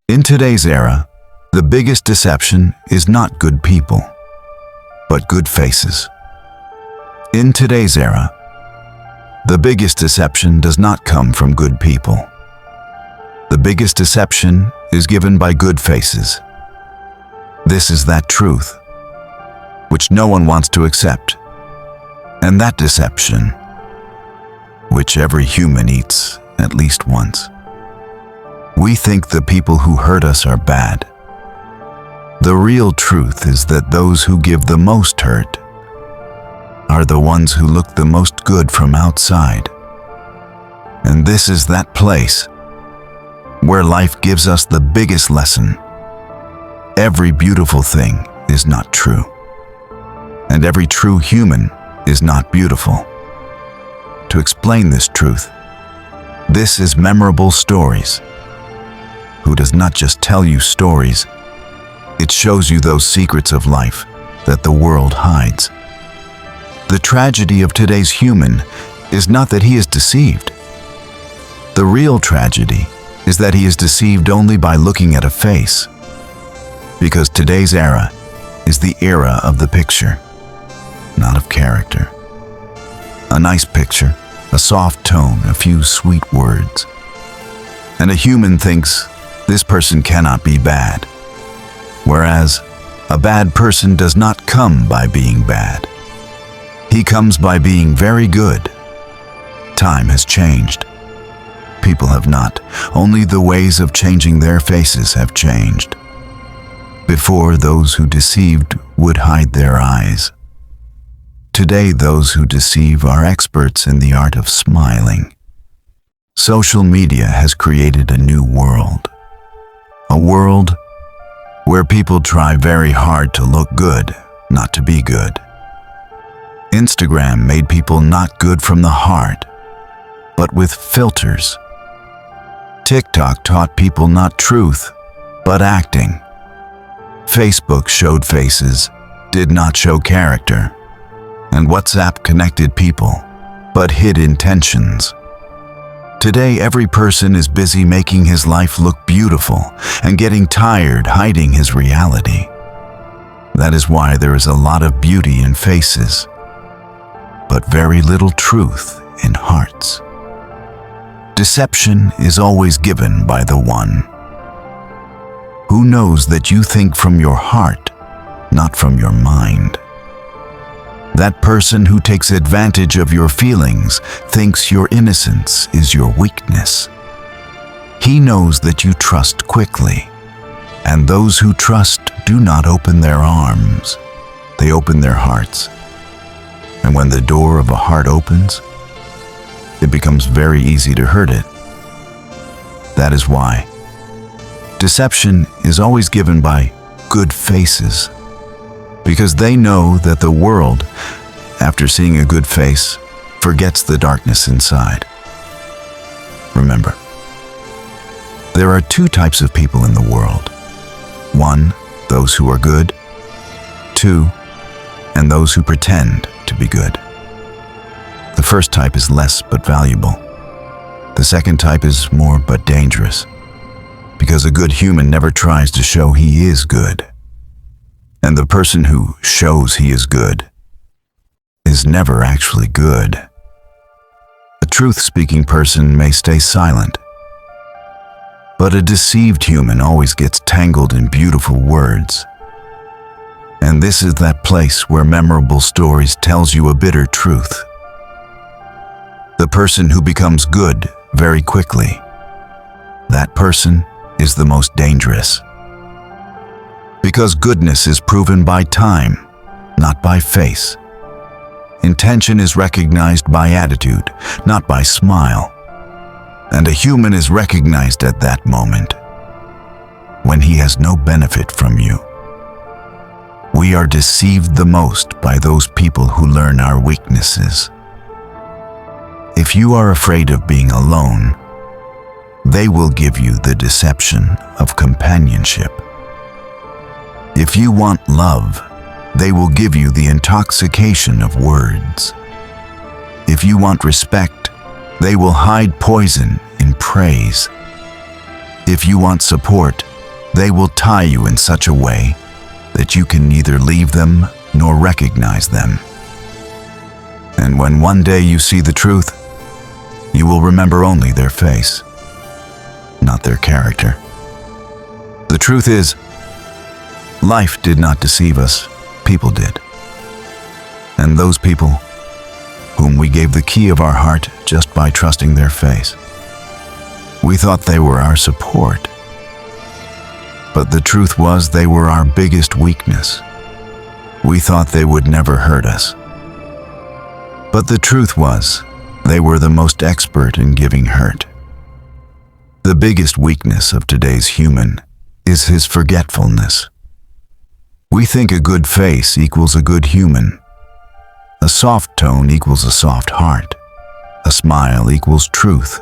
In today's era, the biggest deception is not good people, but good faces. In today's era, the biggest deception does not come from good people. The biggest deception is given by good faces. This is that truth, which no one wants to accept, and that deception, which every human eats at least once. We think the people who hurt us are bad. The real truth is that those who give the most hurt are the ones who look the most good from outside. And this is that place where life gives us the biggest lesson. Every beautiful thing is not true, and every true human is not beautiful. To explain this truth, this is Memorable Stories, who does not just tell you stories, it shows you those secrets of life that the world hides. The tragedy of today's human is not that he is deceived. The real tragedy is that he is deceived only by looking at a face, because today's era is the era of the picture, not of character. A nice picture, a soft tone, a few sweet words, and a human thinks this person cannot be bad, whereas a bad person does not come by being bad. He comes by being very good. Time has changed. People have not. Only the ways of changing their faces have changed. Before, those who deceived would hide their eyes. Today, those who deceive are experts in the art of smiling. Social media has created a new world. A world where people try very hard to look good, not to be good. Instagram made people not good from the heart, but with filters. TikTok taught people not truth, but acting. Facebook showed faces, did not show character. And WhatsApp connected people, but hid intentions. Today, every person is busy making his life look beautiful and getting tired hiding his reality. That is why there is a lot of beauty in faces, but very little truth in hearts. Deception is always given by the one who knows that you think from your heart, not from your mind. That person who takes advantage of your feelings thinks your innocence is your weakness. He knows that you trust quickly, and those who trust do not open their arms, they open their hearts. And when the door of a heart opens, it becomes very easy to hurt it. That is why deception is always given by good faces, because they know that the world, after seeing a good face, forgets the darkness inside. Remember, there are two types of people in the world. One, those who are good. Two, and those who pretend to be good. The first type is less but valuable. The second type is more but dangerous, because a good human never tries to show he is good. And the person who shows he is good is never actually good. A truth-speaking person may stay silent, but a deceived human always gets tangled in beautiful words. And this is that place where Memorable Stories tells you a bitter truth. The person who becomes good very quickly, that person is the most dangerous. Because goodness is proven by time, not by face. Intention is recognized by attitude, not by smile. And a human is recognized at that moment, when he has no benefit from you. We are deceived the most by those people who learn our weaknesses. If you are afraid of being alone, they will give you the deception of companionship. If you want love, they will give you the intoxication of words. If you want respect, they will hide poison in praise. If you want support, They will tie you in such a way that you can neither leave them nor recognize them. And when one day you see the truth, you will remember only their face, not their character. The truth is, life did not deceive us, people did. And those people, whom we gave the key of our heart just by trusting their face, we thought they were our support. But the truth was they were our biggest weakness. We thought they would never hurt us. But the truth was, they were the most expert in giving hurt. The biggest weakness of today's human is his forgetfulness. We think a good face equals a good human. A soft tone equals a soft heart. A smile equals truth.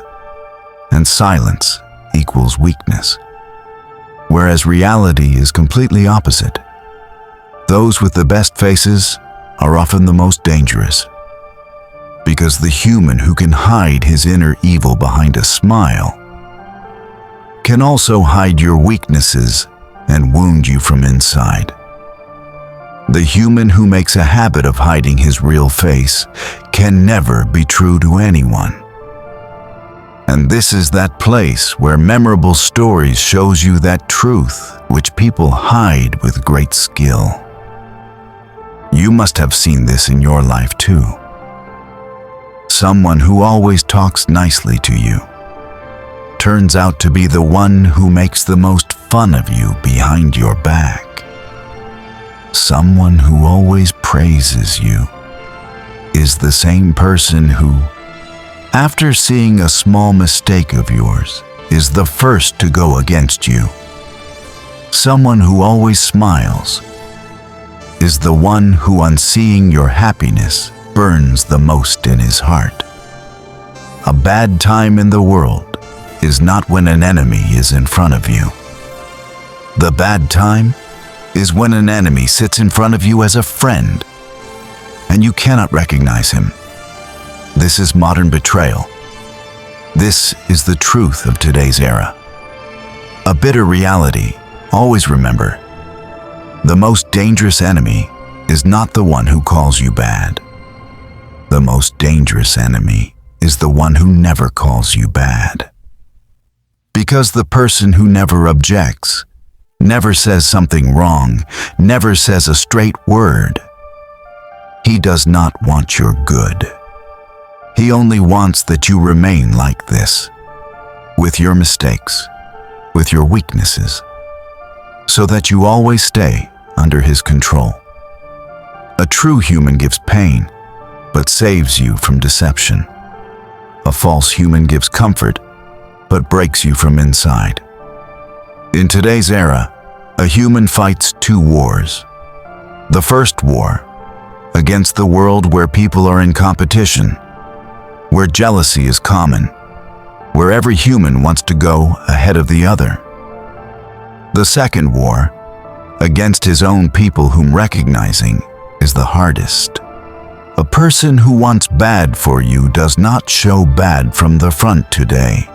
And silence equals weakness. Whereas reality is completely opposite. Those with the best faces are often the most dangerous. Because the human who can hide his inner evil behind a smile can also hide your weaknesses and wound you from inside. The human who makes a habit of hiding his real face can never be true to anyone. And this is that place where memorable stories shows you that truth which people hide with great skill. You must have seen this in your life too. Someone who always talks nicely to you turns out to be the one who makes the most fun of you behind your back. Someone who always praises you is the same person who, after seeing a small mistake of yours, is the first to go against you. Someone who always smiles is the one who, on seeing your happiness, burns the most in his heart. A bad time in the world is not when an enemy is in front of you. The bad time is when an enemy sits in front of you as a friend, and you cannot recognize him. This is modern betrayal. This is the truth of today's era. A bitter reality. Always remember, the most dangerous enemy is not the one who calls you bad. The most dangerous enemy is the one who never calls you bad. Because the person who never objects, never says something wrong, never says a straight word, he does not want your good. He only wants that you remain like this, with your mistakes, with your weaknesses, so that you always stay under his control. A true human gives pain, but saves you from deception. A false human gives comfort, but breaks you from inside. In today's era, a human fights two wars. The first war, against the world where people are in competition, where jealousy is common, where every human wants to go ahead of the other. The second war, against his own people whom recognizing is the hardest. A person who wants bad for you does not show bad from the front today.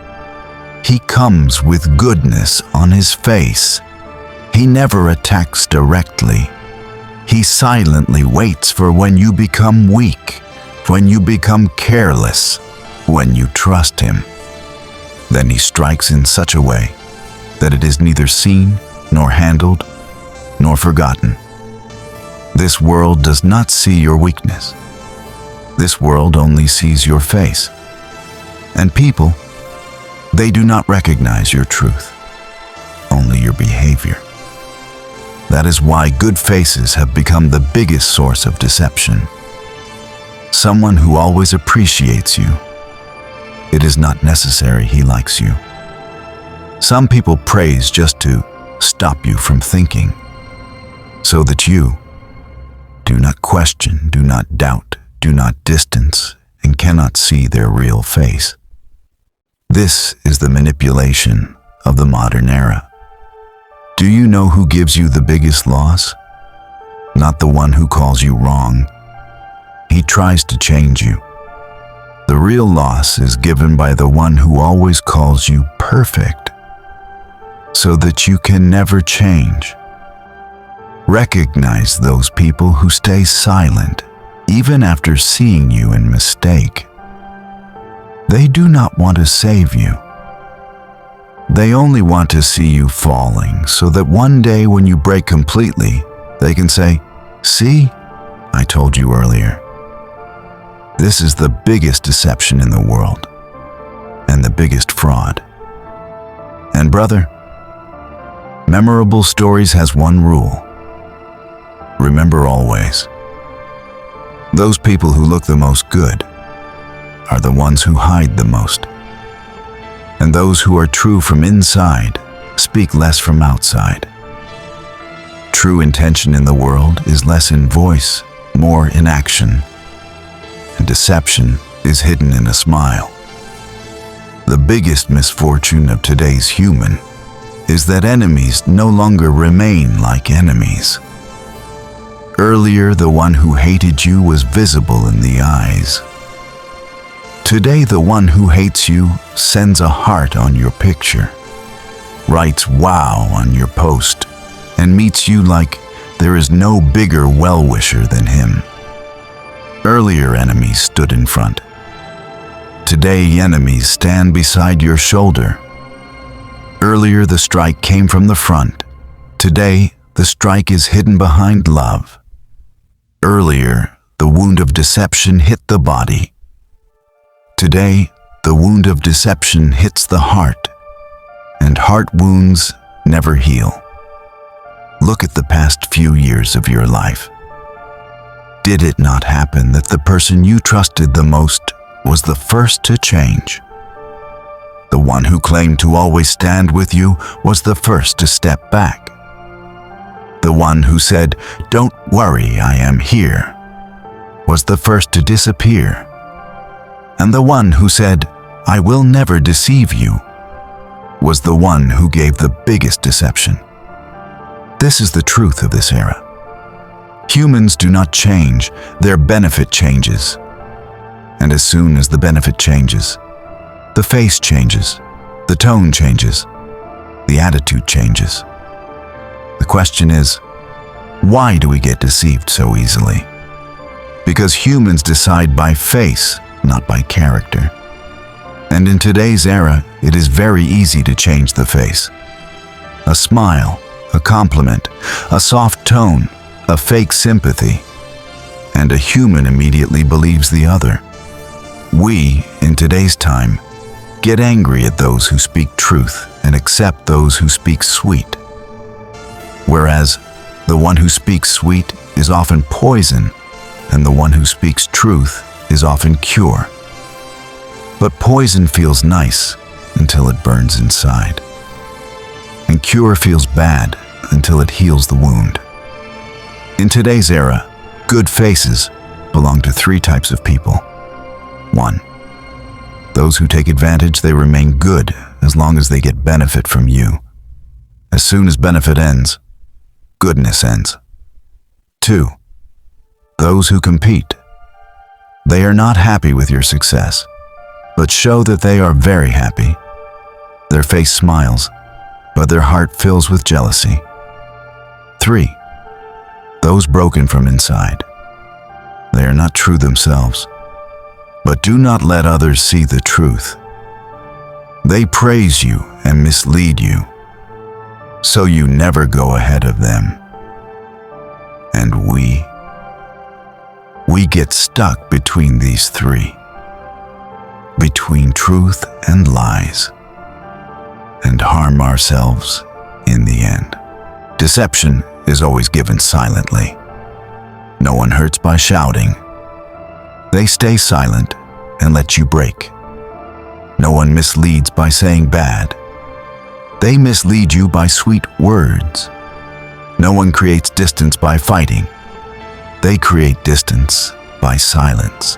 He comes with goodness on his face. He never attacks directly. He silently waits for when you become weak, when you become careless, when you trust him. Then he strikes in such a way that it is neither seen, nor handled, nor forgotten. This world does not see your weakness. This world only sees your face. And people, they do not recognize your truth, only your behavior. That is why good faces have become the biggest source of deception. Someone who always appreciates you, it is not necessary he likes you. Some people praise just to stop you from thinking, so that you do not question, do not doubt, do not distance, and cannot see their real face. This is the manipulation of the modern era. Do you know who gives you the biggest loss? Not the one who calls you wrong. He tries to change you. The real loss is given by the one who always calls you perfect. so that you can never change. Recognize those people who stay silent even after seeing you in mistake. They do not want to save you. They only want to see you falling so that one day when you break completely, they can say, "See, I told you earlier." This is the biggest deception in the world and the biggest fraud. And brother, Memorable Stories has one rule. Remember always, those people who look the most good are the ones who hide the most. And those who are true from inside speak less from outside. True intention in the world is less in voice, more in action. And deception is hidden in a smile. The biggest misfortune of today's human is that enemies no longer remain like enemies. Earlier, the one who hated you was visible in the eyes. Today, the one who hates you sends a heart on your picture, writes "wow" on your post, and meets you like there is no bigger well-wisher than him. Earlier, enemies stood in front. Today, enemies stand beside your shoulder. Earlier, the strike came from the front. Today, the strike is hidden behind love. Earlier, the wound of deception hit the body. Today, the wound of deception hits the heart, and heart wounds never heal. Look at the past few years of your life. Did it not happen that the person you trusted the most was the first to change? The one who claimed to always stand with you was the first to step back. The one who said, "Don't worry, I am here," was the first to disappear. And the one who said, "I will never deceive you," was the one who gave the biggest deception. This is the truth of this era. Humans do not change, their benefit changes. And as soon as the benefit changes, the face changes, the tone changes, the attitude changes. The question is, why do we get deceived so easily? Because humans decide by face, not by character. And in today's era, it is very easy to change the face. A smile, a compliment, a soft tone, a fake sympathy, and a human immediately believes the other. We, in today's time, get angry at those who speak truth and accept those who speak sweet. Whereas the one who speaks sweet is often poison, and the one who speaks truth is often cure. But poison feels nice until it burns inside. And cure feels bad until it heals the wound. In today's era, good faces belong to three types of people. 1. Those who take advantage, they remain good as long as they get benefit from you. As soon as benefit ends, goodness ends. 2. Those who compete. They are not happy with your success, but show that they are very happy. Their face smiles, but their heart fills with jealousy. 3. Those broken from inside. They are not true themselves, but do not let others see the truth. They praise you and mislead you, so you never go ahead of them. And we get stuck between these three, between truth and lies, and harm ourselves in the end. Deception is always given silently. No one hurts by shouting. They stay silent and let you break. No one misleads by saying bad. They mislead you by sweet words. No one creates distance by fighting. They create distance by silence.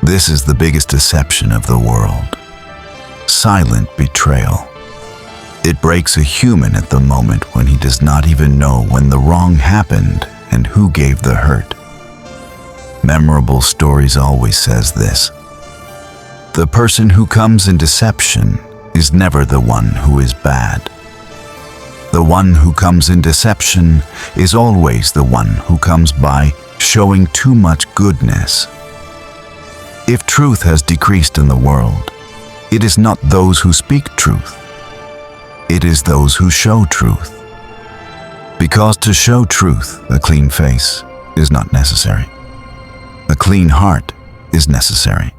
This is the biggest deception of the world. Silent betrayal. It breaks a human at the moment when he does not even know when the wrong happened and who gave the hurt. Memorable Stories always says this: the person who comes in deception is never the one who is bad. The one who comes in deception is always the one who comes by showing too much goodness. If truth has decreased in the world, it is not those who speak truth. It is those who show truth. Because to show truth, a clean face is not necessary. A clean heart is necessary.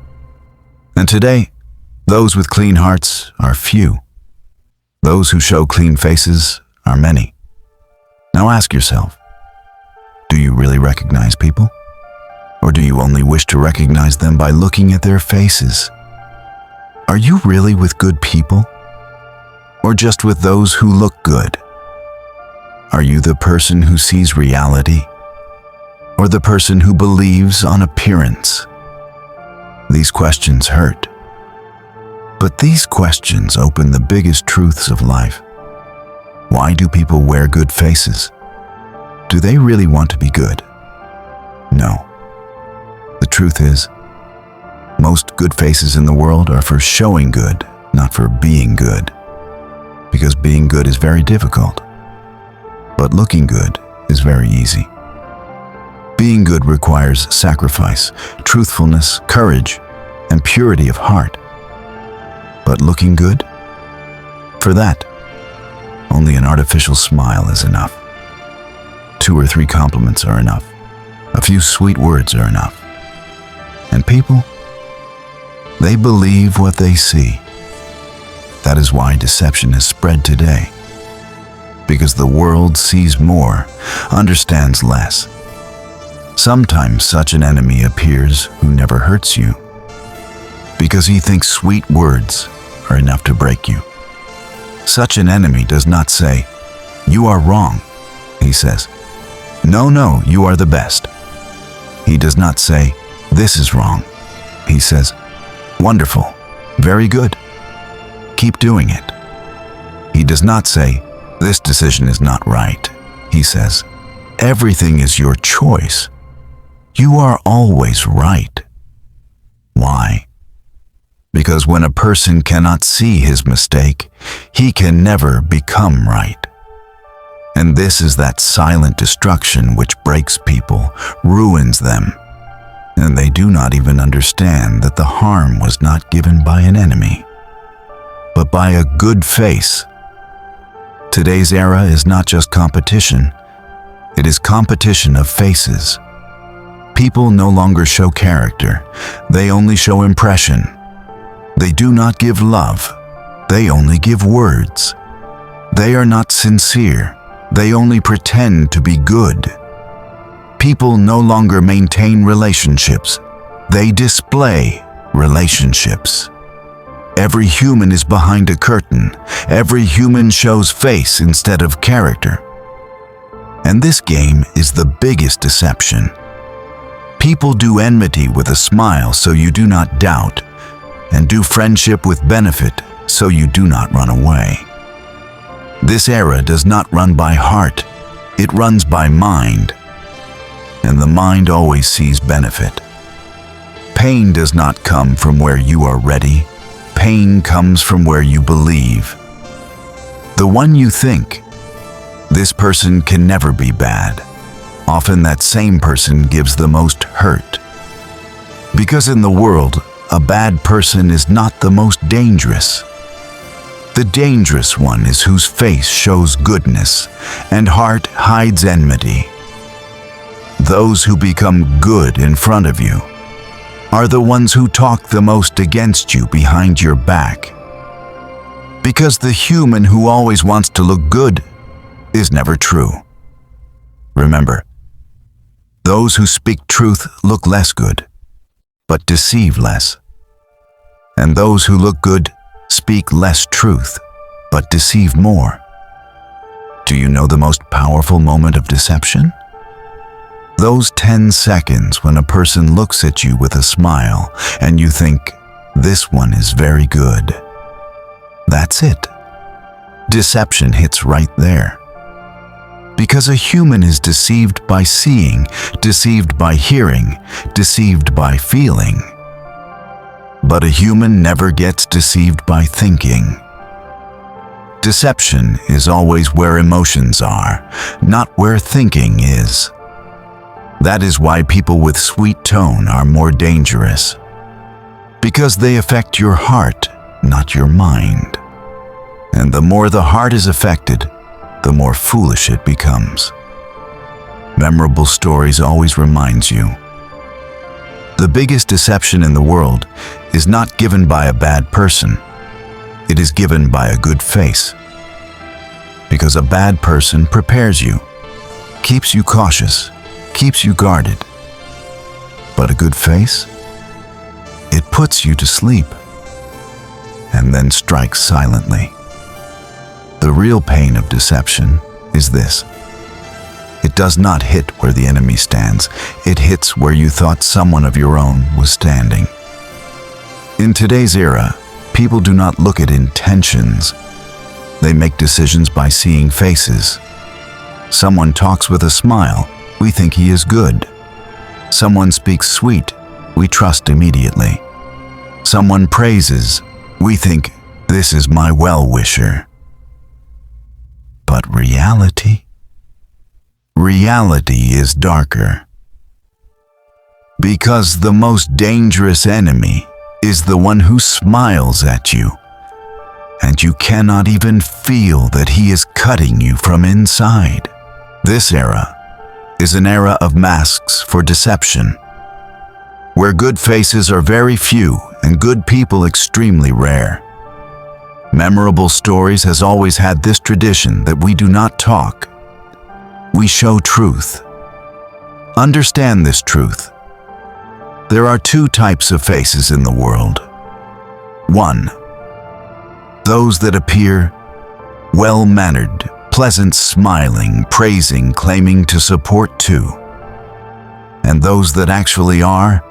And today, those with clean hearts are few. Those who show clean faces are many. Now ask yourself, do you really recognize people? Or do you only wish to recognize them by looking at their faces? Are you really with good people? Or just with those who look good? Are you the person who sees reality? Or the person who believes on appearance? These questions hurt. But these questions open the biggest truths of life. Why do people wear good faces? Do they really want to be good? No. The truth is, most good faces in the world are for showing good, not for being good. Because being good is very difficult. But looking good is very easy. Being good requires sacrifice, truthfulness, courage, and purity of heart. But looking good? For that, only an artificial smile is enough. 2 or 3 compliments are enough. A few sweet words are enough. And people, they believe what they see. That is why deception has spread today. Because the world sees more, understands less. Sometimes such an enemy appears who never hurts you, because he thinks sweet words are enough to break you. Such an enemy does not say, "You are wrong." He says, No, you are the best." He does not say, "This is wrong." He says, "Wonderful, very good. Keep doing it." He does not say, "This decision is not right." He says, "Everything is your choice. You are always right." Why? Because when a person cannot see his mistake, he can never become right. And this is that silent destruction which breaks people, ruins them, and they do not even understand that the harm was not given by an enemy, but by a good face. Today's era is not just competition, it is competition of faces. People no longer show character, they only show impression. They do not give love, they only give words. They are not sincere, they only pretend to be good. People no longer maintain relationships, they display relationships. Every human is behind a curtain, every human shows face instead of character. And this game is the biggest deception. People do enmity with a smile so you do not doubt, and do friendship with benefit so you do not run away. This era does not run by heart, it runs by mind. And the mind always sees benefit. Pain does not come from where you are ready, pain comes from where you believe. The one you think, this person can never be bad. Often that same person gives the most hurt. Because in the world, a bad person is not the most dangerous. The dangerous one is whose face shows goodness and heart hides enmity. Those who become good in front of you are the ones who talk the most against you behind your back. Because the human who always wants to look good is never true. Remember, those who speak truth look less good, but deceive less. And those who look good speak less truth, but deceive more. Do you know the most powerful moment of deception? Those 10 seconds when a person looks at you with a smile and you think, "This one is very good." That's it. Deception hits right there. Because a human is deceived by seeing, deceived by hearing, deceived by feeling. But a human never gets deceived by thinking. Deception is always where emotions are, not where thinking is. That is why people with sweet tone are more dangerous. Because they affect your heart, not your mind. And the more the heart is affected, the more foolish it becomes. Memorable stories always reminds you. The biggest deception in the world is not given by a bad person. It is given by a good face. Because a bad person prepares you, keeps you cautious, keeps you guarded. But a good face? It puts you to sleep and then strikes silently. The real pain of deception is this. It does not hit where the enemy stands. It hits where you thought someone of your own was standing. In today's era, people do not look at intentions. They make decisions by seeing faces. Someone talks with a smile, we think he is good. Someone speaks sweet, we trust immediately. Someone praises, we think, this is my well-wisher. But reality? Reality is darker. Because the most dangerous enemy is the one who smiles at you, and you cannot even feel that he is cutting you from inside. This era is an era of masks for deception, where good faces are very few and good people extremely rare. Memorable Stories has always had this tradition that we do not talk. We show truth. Understand this truth. There are two types of faces in the world. 1. Those that appear well-mannered, pleasant, smiling, praising, claiming to support 2. And those that actually are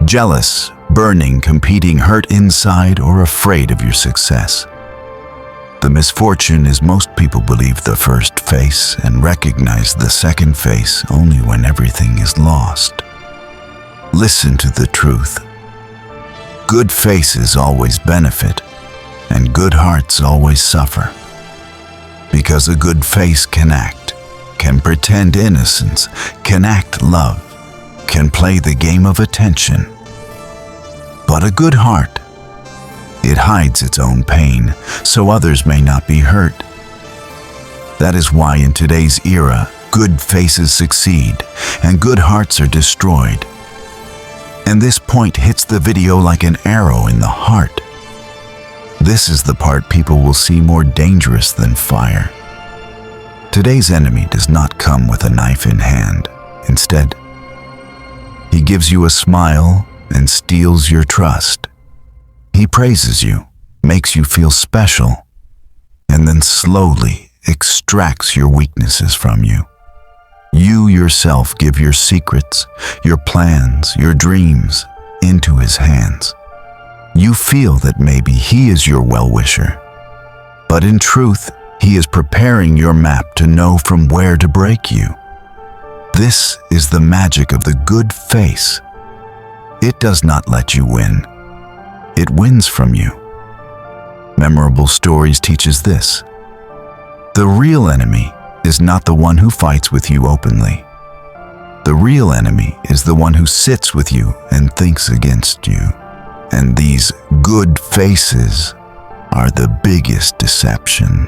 jealous, burning, competing, hurt inside, or afraid of your success. The misfortune is most people believe the first face and recognize the second face only when everything is lost. Listen to the truth. Good faces always benefit, and good hearts always suffer. Because a good face can act, can pretend innocence, can act love, can play the game of attention. But a good heart, it hides its own pain, so others may not be hurt. That is why in today's era, good faces succeed, and good hearts are destroyed. And this point hits the video like an arrow in the heart. This is the part people will see more dangerous than fire. Today's enemy does not come with a knife in hand. Instead, he gives you a smile and steals your trust. He praises you, makes you feel special, and then slowly extracts your weaknesses from you. You yourself give your secrets, your plans, your dreams into his hands. You feel that maybe he is your well-wisher, but in truth, he is preparing your map to know from where to break you. This is the magic of the good face. It does not let you win. It wins from you. Memorable Stories teaches this. The real enemy is not the one who fights with you openly. The real enemy is the one who sits with you and thinks against you. And these good faces are the biggest deception.